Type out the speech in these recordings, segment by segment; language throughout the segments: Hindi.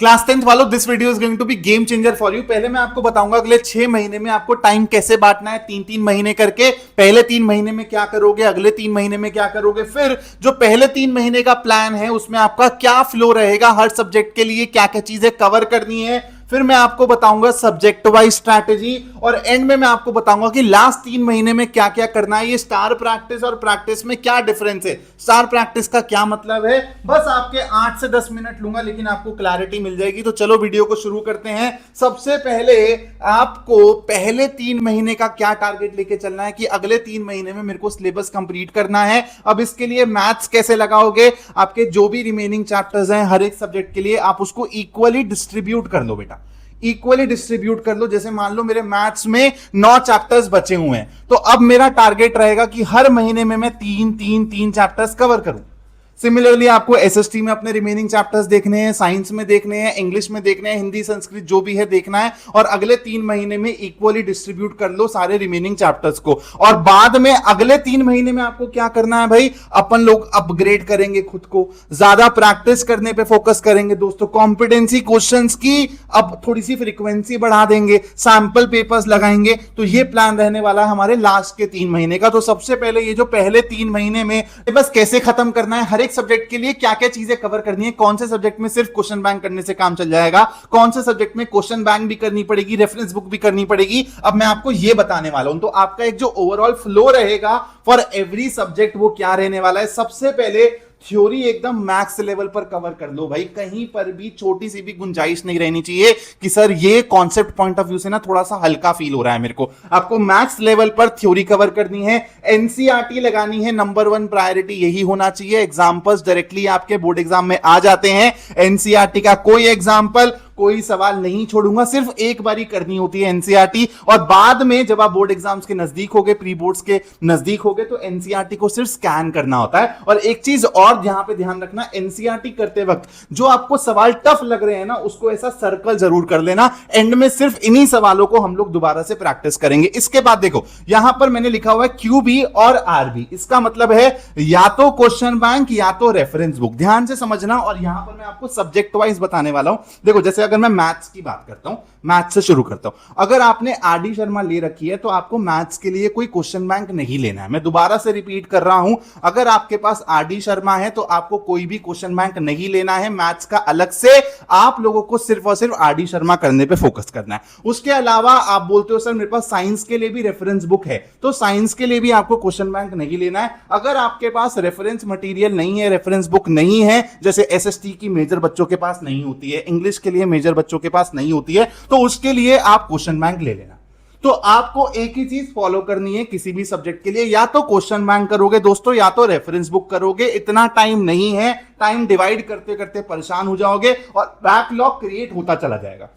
क्लास 10th वालों, this video is going to be game changer for you. पहले मैं आपको बताऊंगा अगले 6 महीने में आपको टाइम कैसे बांटना है, 3-3 महीने करके। पहले 3 महीने में क्या करोगे, अगले 3 महीने में क्या करोगे, फिर जो पहले 3 महीने का प्लान है उसमें आपका क्या फ्लो रहेगा, हर सब्जेक्ट के लिए क्या क्या चीजें कवर करनी है। फिर मैं आपको बताऊंगा सब्जेक्ट वाइज स्ट्रैटेजी, और एंड में मैं आपको बताऊंगा कि लास्ट 3 महीने में क्या क्या करना है। ये स्टार प्रैक्टिस और प्रैक्टिस में क्या डिफरेंस है, स्टार प्रैक्टिस का क्या मतलब है। बस आपके 8 से 10 मिनट लूंगा, लेकिन आपको क्लैरिटी मिल जाएगी। तो चलो वीडियो को शुरू करते हैं। सबसे पहले आपको पहले 3 महीने का क्या टारगेट लेके चलना है कि अगले 3 महीने में मेरे को सिलेबस कंप्लीट करना है। अब इसके लिए मैथ्स कैसे लगाओगे, आपके जो भी रिमेनिंग चैप्टर्स हैं हर एक सब्जेक्ट के लिए आप उसको इक्वली डिस्ट्रीब्यूट कर लो बेटा, इक्वली डिस्ट्रीब्यूट कर लो। जैसे मान लो मेरे मैथ्स में 9 चैप्टर्स बचे हुए हैं, तो अब मेरा टारगेट रहेगा कि हर महीने में मैं 3 चैप्टर्स कवर करूं। सिमिलरली आपको एसएसटी में अपने रिमेनिंग चैप्टर्स देखने हैं, साइंस में देखने हैं, इंग्लिश में देखने हैं, हिंदी संस्कृत जो भी है देखना है, और अगले 3 महीने में इक्वली डिस्ट्रीब्यूट कर लो सारे रिमेनिंग चैप्टर्स को। और बाद में अगले 3 महीने में आपको क्या करना है भाई, अपन लोग अपग्रेड करेंगे खुद को, ज्यादा प्रैक्टिस करने पे फोकस करेंगे दोस्तों। कॉम्पिटेंसी क्वेश्चंस की अब थोड़ी सी फ्रीक्वेंसी बढ़ा देंगे, सैंपल पेपर्स लगाएंगे। तो ये प्लान रहने वाला है हमारे लास्ट के 3 महीने का। तो सबसे पहले ये जो पहले 3 महीने में बस कैसे खत्म करना है, हर एक सब्जेक्ट के लिए क्या क्या चीजें कवर करनी है, कौन से सब्जेक्ट में सिर्फ क्वेश्चन बैंक करने से काम चल जाएगा, कौन से सब्जेक्ट में क्वेश्चन बैंक भी करनी पड़ेगी, रेफरेंस बुक भी करनी पड़ेगी, अब मैं आपको यह बताने वाला हूं। तो आपका एक जो ओवरऑल फ्लो रहेगा फॉर एवरी सब्जेक्ट वो क्या रहने वाला है। सबसे पहले थ्योरी एकदम मैक्स लेवल पर कवर कर लो भाई, कहीं पर भी छोटी सी भी गुंजाइश नहीं रहनी चाहिए कि सर ये कॉन्सेप्ट पॉइंट ऑफ व्यू से ना थोड़ा सा हल्का फील हो रहा है मेरे को। आपको मैक्स लेवल पर थ्योरी कवर करनी है, एनसीईआरटी लगानी है, नंबर 1 प्रायोरिटी यही होना चाहिए। एग्जांपल्स डायरेक्टली आपके बोर्ड एग्जाम में आ जाते हैं, एनसीईआरटी का कोई एग्जांपल कोई सवाल नहीं छोड़ूंगा, सिर्फ एक बारी करनी होती है एनसीईआरटी। और बाद में जब आप बोर्ड एग्जाम्स के नजदीक हो गए, प्री बोर्ड्स के नजदीक हो गए, तो एनसीईआरटी को सिर्फ स्कैन करना होता है। और एक चीज और यहां पे ध्यान रखना, एनसीईआरटी करते वक्त जो आपको सवाल टफ लग रहे हैं ना, उसको ऐसा सर्कल जरूर कर लेना। एंड में सिर्फ इन्हीं सवालों को हम लोग दोबारा से प्रैक्टिस करेंगे। इसके बाद देखो यहां पर मैंने लिखा हुआ है क्यूबी और आरबी, इसका मतलब है या तो क्वेश्चन बैंक या तो रेफरेंस बुक। ध्यान से समझना, और यहां पर मैं आपको सब्जेक्ट वाइज बताने वाला हूं। देखो जैसे अगर मैं मैथ्स की बात करता हूं, मैथ्स से शुरू करता हूं। अगर आपने आरडी शर्मा ले रखी है तो आपको मैथ्स के लिए कोई क्वेश्चन बैंक नहीं लेना है। मैं दोबारा से रिपीट कर रहा हूं, अगर आपके पास आरडी शर्मा है तो आपको कोई भी क्वेश्चन बैंक नहीं लेना है मैथ्स का अलग से। आप लोगों को सिर्फ और सिर्फ आरडी शर्मा करने पे फोकस करना है। उसके अलावा आप बोलते हो सर मेरे पास साइंस के लिए भी रेफरेंस बुक है, तो साइंस के लिए भी आपको क्वेश्चन बैंक नहीं लेना है। अगर आपके पास रेफरेंस मटेरियल नहीं है, रेफरेंस बुक नहीं है, जैसे एसएसटी की मेजर बच्चों के पास नहीं होती है, इंग्लिश के लिए मेजर बच्चों के पास नहीं होती है, तो उसके लिए आप क्वेश्चन बैंक ले लेना। तो आपको एक ही चीज फॉलो करनी है किसी भी सब्जेक्ट के लिए, या तो क्वेश्चन बैंक करोगे दोस्तों या तो रेफरेंस बुक करोगे। इतना टाइम नहीं है, टाइम डिवाइड करते करते परेशान हो जाओगे और बैकलॉग क्रिएट होता चला जाएगा।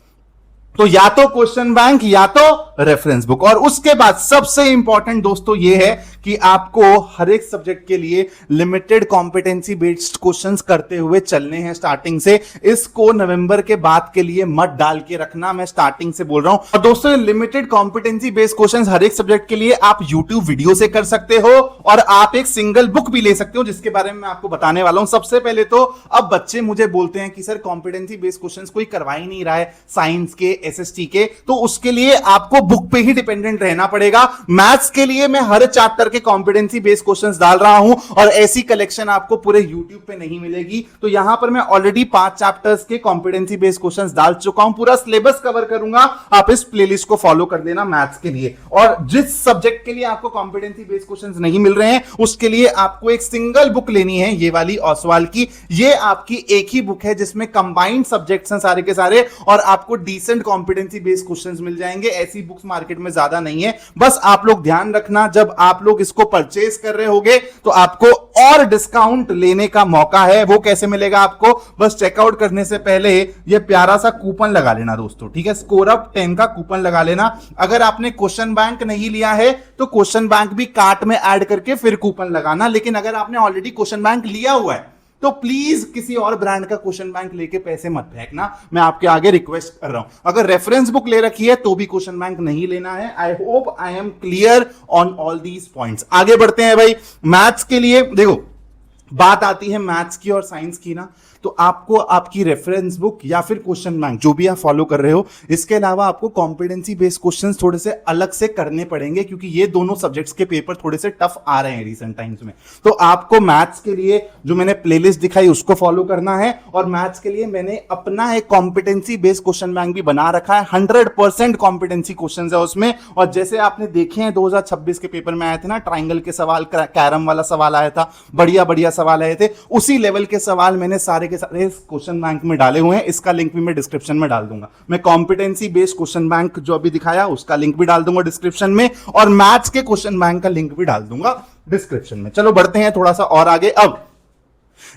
तो या तो क्वेश्चन बैंक या तो रेफरेंस बुक। और उसके बाद सबसे इंपॉर्टेंट दोस्तों ये है कि आपको हर एक सब्जेक्ट के लिए लिमिटेड कॉम्पिटेंसी बेस्ड क्वेश्चंस करते हुए चलने हैं स्टार्टिंग से। इसको नवंबर के बाद के लिए मत डाल के रखना, मैं स्टार्टिंग से बोल रहा हूं। और दोस्तों लिमिटेड कॉम्पिटेंसी बेस्ड क्वेश्चंस हर एक सब्जेक्ट के लिए आप यूट्यूब वीडियो से कर सकते हो, और आप एक सिंगल बुक भी ले सकते हो जिसके बारे में मैं आपको बताने वाला हूं। सबसे पहले तो अब बच्चे मुझे बोलते हैं कि सर कॉम्पिटेंसी बेस्ड क्वेश्चंस कोई करवा ही नहीं रहा है साइंस के, एसएसटी के, तो उसके लिए आपको बुक पे ही डिपेंडेंट रहना पड़ेगा। मैथ्स के लिए मैं हर चैप्टर के कॉम्पिटेंसी बेस्ड क्वेश्चंस डाल रहा हूं, और ऐसी कलेक्शन आपको पूरे यूट्यूब पे नहीं मिलेगी। तो यहां पर मैं ऑलरेडी 5 चैप्टर्स के कॉम्पिटेंसी बेस्ड क्वेश्चंस डाल चुका हूं, पूरा सिलेबस कवर करूंगा। आप इस प्लेलिस्ट को फॉलो कर देना मैथ्स के लिए। और जिस सब्जेक्ट के लिए आपको कॉम्पिटेंसी बेस्ड क्वेश्चंस नहीं मिल रहे हैं उसके लिए आपको एक सिंगल बुक लेनी है, ये वाली ओसवाल की। ये आपकी एक ही बुक है जिसमें कंबाइंड सब्जेक्ट्स हैं सारे के सारे, और आपको डिसेंट कॉम्पिटेंसी बेस्ड क्वेश्चंस मिल जाएंगे। ऐसी बुक्स मार्केट में ज्यादा नहीं है। बस आप लोग ध्यान रखना, जब आप लोग इसको परचेज कर रहे होगे तो आपको और डिस्काउंट लेने का मौका है। वो कैसे मिलेगा आपको, बस चेकआउट करने से पहले ये प्यारा सा कूपन लगा लेना दोस्तों, ठीक है, स्कोर अप 10 का कूपन लगा लेना। अगर आपने क्वेश्चन बैंक नहीं लिया है तो क्वेश्चन बैंक भी कार्ट में ऐड करके फिर कूपन लगाना। लेकिन अगर आपने ऑलरेडी क्वेश्चन बैंक लिया हुआ है तो प्लीज किसी और ब्रांड का क्वेश्चन बैंक लेके पैसे मत फेंकना, मैं आपके आगे रिक्वेस्ट कर रहा हूं। अगर रेफरेंस बुक ले रखी है तो भी क्वेश्चन बैंक नहीं लेना है। I hope I am clear on all these points. आगे बढ़ते हैं भाई। मैथ्स के लिए देखो बात आती है मैथ्स की और साइंस की ना, तो आपको आपकी रेफरेंस बुक या फिर क्वेश्चन बैंक जो भी आप फॉलो कर रहे हो, इसके अलावा आपको कॉम्पिटेंसी बेस्ड क्वेश्चंस थोड़े से अलग से करने पड़ेंगे, क्योंकि ये दोनों सब्जेक्ट्स के पेपर थोड़े से टफ आ रहे हैं रिसेंट टाइम्स में। तो आपको मैथ्स के लिए जो मैंने प्लेलिस्ट दिखाई उसको फॉलो करना है, और मैथ्स के लिए मैंने अपना एक कॉम्पिटेंसी बेस्ड क्वेश्चन बैंक भी बना रखा है। 100% कॉम्पिटेंसी क्वेश्चन है उसमें, और जैसे आपने देखे हैं 2026 के पेपर में आए थे ना, ट्राइंगल के सवाल, कैरम वाला सवाल आया था, बढ़िया बढ़िया सवाल आए थे, उसी लेवल के सवाल मैंने सारे के सारे क्वेश्चन बैंक में डाले हुए हैं। इसका लिंक भी मैं डिस्क्रिप्शन में डाल दूंगा। मैं कॉम्पिटेंसी बेस्ड क्वेश्चन बैंक जो अभी दिखाया उसका लिंक भी डाल दूंगा डिस्क्रिप्शन में, और मैथ्स के क्वेश्चन बैंक का लिंक भी डाल दूंगा डिस्क्रिप्शन में। चलो बढ़ते हैं थोड़ा सा और आगे। अब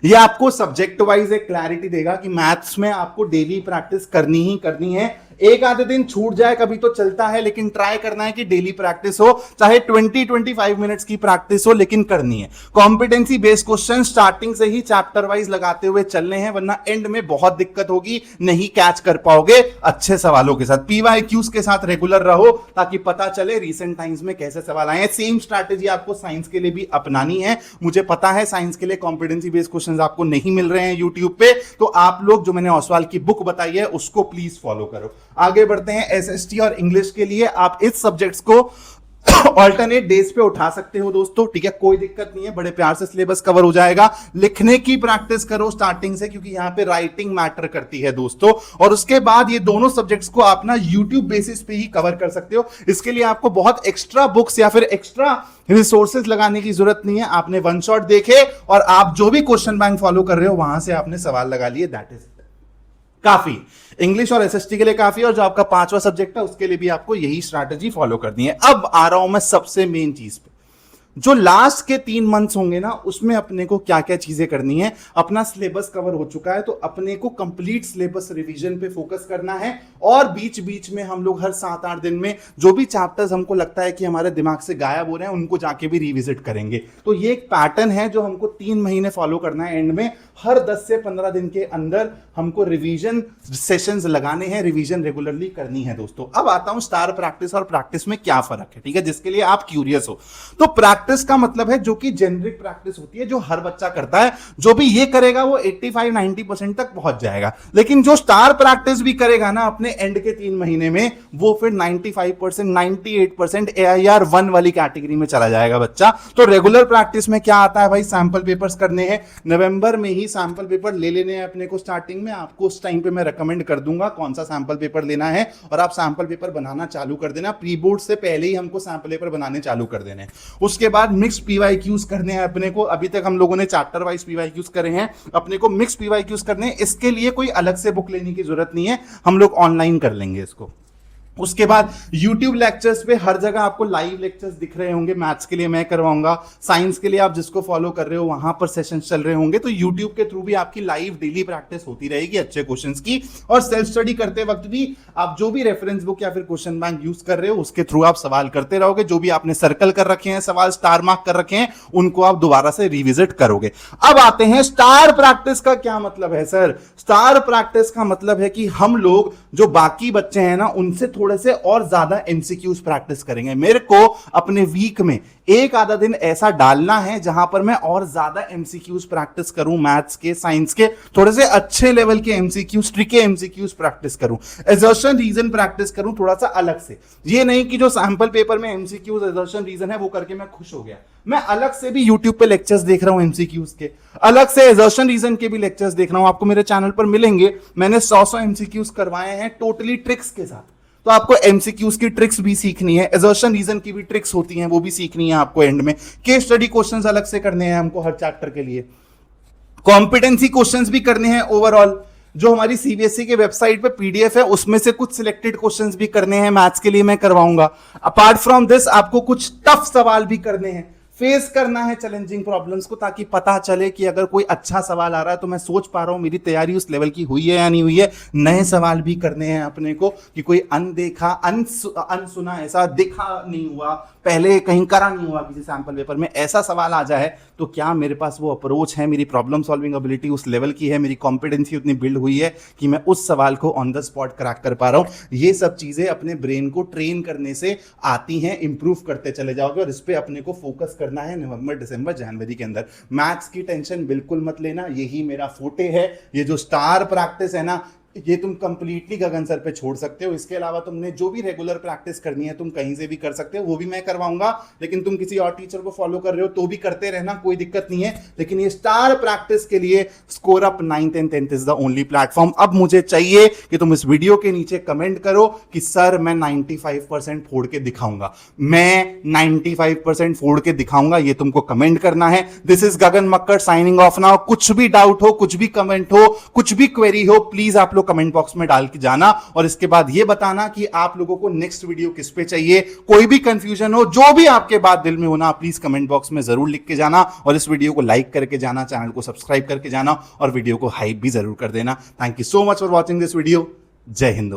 ये आपको सब्जेक्ट वाइज एक क्लैरिटी देगा कि मैथ्स में आपको डेली प्रैक्टिस करनी ही करनी है। एक आधे दिन छूट जाए कभी तो चलता है, लेकिन ट्राई करना है कि डेली प्रैक्टिस हो, चाहे 20-25 मिनट्स की प्रैक्टिस हो, लेकिन करनी है। कॉम्पिटेंसी बेस्ड क्वेश्चन स्टार्टिंग से ही चैप्टर वाइज लगाते हुए चलने हैं, वरना एंड में बहुत दिक्कत होगी, नहीं कैच कर पाओगे अच्छे सवालों के साथ। पीवाईक्यूज के साथ रेगुलर रहो ताकि पता चले रिसेंट टाइम्स में कैसे सवाल आए हैं। सेम स्ट्रैटेजी आपको साइंस के लिए भी अपनानी है। मुझे पता है साइंस के लिए कॉम्पिटेंसी बेस्ड क्वेश्चन आपको नहीं मिल रहे हैं यूट्यूब पे, तो आप लोग जो मैंने ओसवाल की बुक बताई है उसको प्लीज फॉलो करो। आगे बढ़ते हैं। एसएसटी और इंग्लिश के लिए आप इस सब्जेक्ट्स को ऑल्टरनेट डेज पे उठा सकते हो दोस्तों, ठीक है, कोई दिक्कत नहीं है, बड़े प्यार से सिलेबस कवर हो जाएगा। लिखने की प्रैक्टिस करो स्टार्टिंग से, क्योंकि यहां पे राइटिंग मैटर करती है दोस्तों। और उसके बाद ये दोनों सब्जेक्ट्स को आप ना यूट्यूब बेसिस पे ही कवर कर सकते हो। इसके लिए आपको बहुत एक्स्ट्रा बुक्स या फिर एक्स्ट्रा रिसोर्सेज लगाने की जरूरत नहीं है। आपने वन शॉट देखे और आप जो भी क्वेश्चन बैंक फॉलो कर रहे हो वहां से आपने सवाल लगा लिए, दैट इज काफी। इंग्लिश और एसएसटी के लिए काफी, और जो आपका 5वां सब्जेक्ट है उसके लिए भी आपको यही स्ट्रैटेजी फॉलो करनी है। अब आ रहा हूं मैं सबसे मेन चीज पे, जो लास्ट के 3 मंथ्स होंगे ना, उसमें अपने को क्या क्या चीजें करनी है। अपना सिलेबस कवर हो चुका है तो अपने को कंप्लीट सिलेबस रिवीजन पे फोकस करना है, और बीच बीच में हम लोग हर 7-8 दिन में जो भी चैप्टर्स हमको लगता है कि हमारे दिमाग से गायब हो रहे हैं उनको जाके भी रिविजिट करेंगे। तो ये एक पैटर्न है जो हमको 3 महीने फॉलो करना है। एंड में हर 10 से 15 दिन के अंदर हमको रिवीजन सेशंस लगाने हैं, रिवीजन रेगुलरली करनी है दोस्तों। अब आता हूं स्टार प्रैक्टिस और प्रैक्टिस में क्या फर्क है, ठीक है, जिसके लिए आप क्यूरियस हो। तो प्रैक्टिस का मतलब है जो कि जेनरिक प्रैक्टिस होती है, जो हर बच्चा करता है। जो भी ये करेगा वो 85-90% तक पहुंच जाएगा। लेकिन जो स्टार प्रैक्टिस भी करेगा ना अपने एंड के 3 महीने में, वो फिर 95%, 98% AIR 1 वाली कैटेगरी में चला जाएगा बच्चा। तो रेगुलर प्रैक्टिस में क्या आता है भाई, सैंपल पेपर्स करने हैं। नवंबर में ही सैंपल पेपर ले लेने हैं अपने को। स्टार्टिंग में आपको उस टाइम पे मैं रेकमेंड कर दूंगा कौन सा सैंपल पेपर लेना है, और आप सैंपल पेपर बनाना चालू कर देना। प्री बोर्ड से पहले ही हमको सैंपल पेपर बनाने चालू कर देने। उसके बाद मिक्स पीवाईक्यूज करने हैं अपने को। अभी तक हम लोगों ने चैप्टर वाइज पीवाईक्यूज करे हैं, अपने को मिक्स पीवाईक्यूज करने हैं। इसके लिए कोई अलग से बुक लेने की जरूरत नहीं है, हम लोग ऑनलाइन कर लेंगे इसको। उसके बाद YouTube लेक्चर्स पे हर जगह आपको लाइव लेक्चर्स दिख रहे होंगे। मैथ्स के लिए मैं करवाऊंगा, साइंस के लिए आप जिसको फॉलो कर रहे हो वहां पर सेशंस चल रहे होंगे। तो YouTube के थ्रू भी आपकी लाइव डेली प्रैक्टिस होती रहेगी अच्छे क्वेश्चंस की। और सेल्फ स्टडी करते वक्त भी आप जो भी रेफरेंस बुक या फिर क्वेश्चन बैंक यूज कर रहे हो उसके थ्रू आप सवाल करते रहोगे। जो भी आपने सर्कल कर रखे हैं, सवाल स्टार मार्क कर रखे हैं, उनको आप दोबारा से रिविजिट करोगे। अब आते हैं स्टार प्रैक्टिस का क्या मतलब है सर। स्टार प्रैक्टिस का मतलब है कि हम लोग जो बाकी बच्चे हैं ना उनसे थोड़े से और ज्यादा एमसीक्यूज प्रैक्टिस करेंगे। मेरे को अपने वीक में एक आधा दिन ऐसा डालना है जहां पर मैं और ज्यादा एमसीक्यूज प्रैक्टिस करूं, मैथ्स के, साइंस के, थोड़े से अच्छे लेवल के एमसीक्यूज, ट्रिकी एमसीक्यूज प्रैक्टिस करूं, असर्शन रीजन प्रैक्टिस करूं थोड़ा सा अलग से। ये नहीं कि जो सैंपल पेपर में एमसीक्यूज, असर्शन रीजन है वो करके मैं खुश हो गया। मैं अलग से भी यूट्यूब पे लेक्चर्स देख रहा हूं एमसीक्यूज के, अलग से असर्शन रीजन के भी लेक्चर्स देख रहा हूं। आपको मेरे चैनल पर मिलेंगे, मैंने 100 एमसीक्यूज करवाए हैं टोटली ट्रिक्स के साथ। तो आपको एमसीक्यूज की ट्रिक्स भी सीखनी है, असर्शन रीजन की भी ट्रिक्स होती हैं वो भी सीखनी है आपको। एंड में केस स्टडी क्वेश्चंस अलग से करने हैं हमको हर चैप्टर के लिए। कॉम्पिटेंसी क्वेश्चंस भी करने हैं ओवरऑल। जो हमारी सीबीएसई के वेबसाइट पे पीडीएफ है उसमें से कुछ सिलेक्टेड क्वेश्चंस भी करने हैं, मैथ्स के लिए मैं करवाऊंगा। अपार्ट फ्रॉम दिस आपको कुछ टफ सवाल भी करने हैं, फेस करना है चैलेंजिंग प्रॉब्लम्स को, ताकि पता चले कि अगर कोई अच्छा सवाल आ रहा है तो मैं सोच पा रहा हूं मेरी तैयारी उस लेवल की हुई है या नहीं हुई है। नए सवाल भी करने हैं अपने को कि कोई अनदेखा, अनसुना, ऐसा देखा नहीं हुआ, पहले कहीं करा नहीं हुआ किसी सैंपल पेपर में, ऐसा सवाल आ जाए तो क्या मेरे पास वो अप्रोच है, मेरी प्रॉब्लम सॉल्विंग एबिलिटी उस लेवल की है, मेरी कॉम्पिटेंसी उतनी बिल्ड हुई है कि मैं उस सवाल को ऑन द स्पॉट क्रैक कर पा रहा हूं। ये सब चीजें अपने ब्रेन को ट्रेन करने से आती हैं, इंप्रूव करते चले जाओगे और इस पे अपने को फोकस कर करना है नवंबर दिसंबर जनवरी के अंदर। मैथ्स की टेंशन बिल्कुल मत लेना, यही मेरा फोटे है। ये जो स्टार प्रैक्टिस है ना, ये तुम कंप्लीटली गगन सर पे छोड़ सकते हो। इसके अलावा तुमने जो भी रेगुलर प्रैक्टिस करनी है तुम कहीं से भी कर सकते हो, वो भी मैं करवाऊंगा। लेकिन तुम किसी और टीचर को फॉलो कर रहे हो तो भी करते रहना, कोई दिक्कत नहीं है। लेकिन ये स्टार प्रैक्टिस के लिए score up 9th and 10th is the only platform. अब मुझे चाहिए कि तुम इस वीडियो के नीचे कमेंट करो कि सर मैं 95% फोड़ के दिखाऊंगा, मैं 95% फोड़ के दिखाऊंगा, ये तुमको कमेंट करना है। This is Gagan Makkar signing off now. कुछ भी डाउट हो, कुछ भी कमेंट हो, कुछ भी क्वेरी हो, प्लीज आप लोग कमेंट बॉक्स में डाल के जाना। और इसके बाद ये बताना कि आप लोगों को नेक्स्ट वीडियो किस पे चाहिए। कोई भी कंफ्यूजन हो, जो भी आपके बात दिल में होना, प्लीज कमेंट बॉक्स में जरूर लिख के जाना। और इस वीडियो को लाइक करके जाना, चैनल को सब्सक्राइब करके जाना और वीडियो को हाइप भी जरूर कर देना। Thank you so much for watching this video. जय हिंद।